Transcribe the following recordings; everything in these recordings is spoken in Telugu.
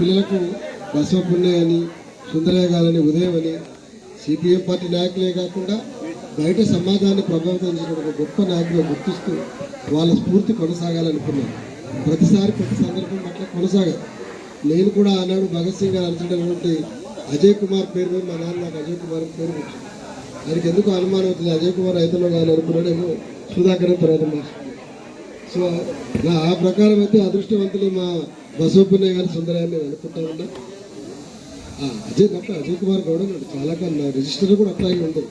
పిల్లలకు బసవపుణ్య అని సుందరయ్య గారని ఉదయం అని సిపిఎం పార్టీ నాయకులే కాకుండా బయట సమాజాన్ని ప్రభావితం చేసిన ఒక గొప్ప నాయకులు గుర్తిస్తూ వాళ్ళ స్ఫూర్తి కొనసాగాలనుకున్నాను. ప్రతిసారి ప్రతి సందర్భం అట్లా కొనసాగాలి. నేను కూడా ఆనాడు భగత్ సింగ్ గారు అర్జునటువంటి అజయ్ కుమార్ పేరు మీద మా నాన్న నాకు అజయ్ కుమార్ పేరు వచ్చింది. ఆయనకి ఎందుకు అనుమానం అవుతుంది, అజయ్ కుమార్ రైతులో కానీ అనుకున్నాడేమో సుధాకర్ తర్వాత మాస్టర్. సో ఆ ప్రకారం అయితే అదృష్టవంతులు మా బసవపుణ్య గారి సుందరాన్ని నేను అనుకుంటా ఉన్నా. అజయ్ కుమార్ గౌడ చాలా కన్నా రిజిస్టర్ కూడా అట్లాగే ఉండేది.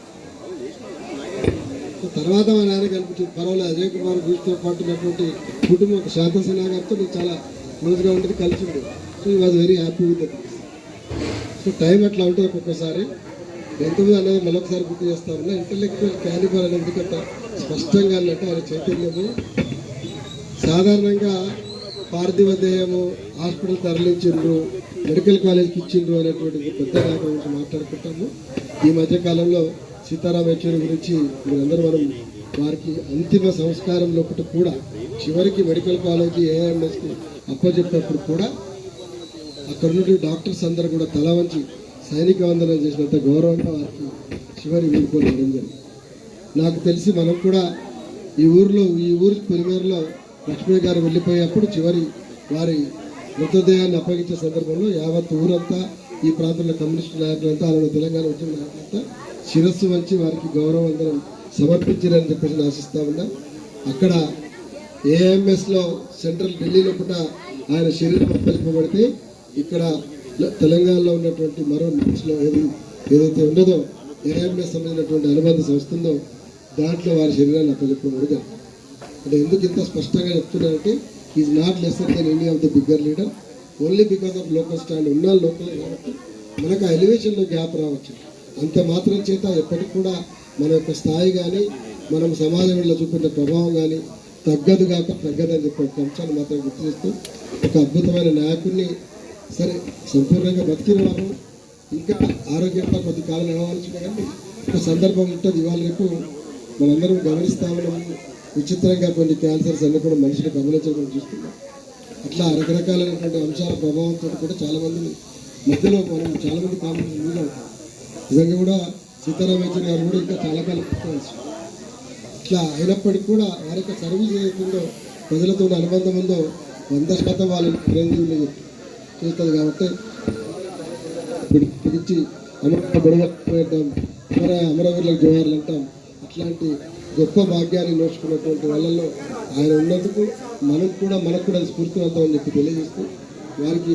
తర్వాత మా నాన్న కనిపించింది, పర్వాలేదు అజయ్ కుమార్ వీటితో పాటు ఉన్నటువంటి కుటుంబం శాంతసేన గారితో నేను చాలా క్లోజ్గా ఉంటుంది, కలిసి ఉండేది. సో ఈ was very happy with that. So time అట్లా ఉంటుంది ఒక్కొక్కసారి. ఎంతమంది అనేది మరొకసారి గుర్తు చేస్తా ఉన్నా. ఇంటలెక్చువల్ క్యాలిబర్ అనేది ఎందుకంటే స్పష్టంగా అన్నట్టు ఆయన చైతన్యము సాధారణంగా పార్థివ దేహము హాస్పిటల్ తరలించిండ్రు, మెడికల్ కాలేజ్కి ఇచ్చిండ్రు అనేటువంటి పెద్ద నాయకుల గురించి మాట్లాడుకుంటాము. ఈ మధ్యకాలంలో సీతారాం యెచూరి గురించి మీరందరూ మనం వారికి అంతిమ సంస్కారం లోపల కూడా చివరికి మెడికల్ కాలేజీ ఏఎంఎస్కి అప్పచెప్పినప్పుడు కూడా అక్కడ నుండి డాక్టర్స్ అందరూ కూడా తల వంచి సైనిక వందనం చేసినంత గౌరవంగా వారికి చివరి వీడుకోలు ఇవ్వడం జరిగింది. నాకు తెలిసి మనం కూడా ఈ ఊరి పొలిమేరలో లక్ష్మీ గారు వెళ్ళిపోయేప్పుడు చివరి వారి మృతదేహాన్ని అప్పగించే సందర్భంలో యావత్ ఊరంతా ఈ ప్రాంతంలో కమ్యూనిస్టు నాయకులంతా అలాగే తెలంగాణ ఉద్యమ నాయకులంతా శిరస్సు వంచి వారికి గౌరవవందనం సమర్పించారని చెప్పేసి ఆశిస్తా ఉన్నా. అక్కడ ఏఎంఎస్లో సెంట్రల్ ఢిల్లీలో కూడా ఆయన శరీరం అప్పగింపబడితే ఇక్కడ తెలంగాణలో ఉన్నటువంటి మరో నిమ్స్లో ఏదైతే ఉండదో ఏఎంఎస్ సంబంధించినటువంటి అనుబంధ సంస్థ ఉందో దాంట్లో వారి శరీరాన్ని అప్పగింపబడి. అంటే ఎందుకు ఇంత స్పష్టంగా చెప్తున్నారంటే is not lesser than any of the bigger leader, only because of local stand ఉన్న లోకల్ కాబట్టి మనకు ఆ ఎలివేషన్లో గ్యాప్ రావచ్చు. అంత మాత్రం చేత ఎప్పటికి కూడా మన యొక్క స్థాయి కానీ మనం సమాజంలో చూపిన ప్రభావం కానీ తగ్గదుగాక తగ్గదని చెప్పే ఒక అంశాన్ని మాత్రం గుర్తు చేస్తూ ఒక అద్భుతమైన నాయకుడిని సరే సంపూర్ణంగా బతికిన వారు ఇంకా ఆరోగ్యంగా కొద్ది కాలం నడవాల్సి కానీ ఒక సందర్భం ఉంటుంది. ఇవాళ రేపు మనందరం గమనిస్తా ఉన్నాము. విచిత్రంగా కొన్ని క్యాన్సర్స్ అన్నీ కూడా మనిషిని గమనించడం చూస్తున్నాం. అట్లా రకరకాలైనటువంటి అంశాల ప్రభావంతో కూడా చాలామంది మధ్యలో మనం చాలామంది కామెంట్స్ మీద ఉంటాం. నిజంగా కూడా సీతారాం యెచూరి గారు కూడా ఇంకా చాలా కాలం పుట్టాల్సి ఇట్లా అయినప్పటికీ కూడా వారి యొక్క సర్వీస్ ఏదైతుందో ప్రజలతో అనుబంధం ఉందో 100% వాళ్ళు చిరంజీవులు చేస్తుంది. కాబట్టి పిలిచి గొడవడం అమరవీరులకు జోహార్లు అంటాం. అట్లాంటి గొప్ప భాగ్యాన్ని నోచుకున్నటువంటి వాళ్ళల్లో ఆయన ఉన్నందుకు మనకు కూడా స్ఫూర్తివంతం అని చెప్పి తెలియజేస్తూ వారికి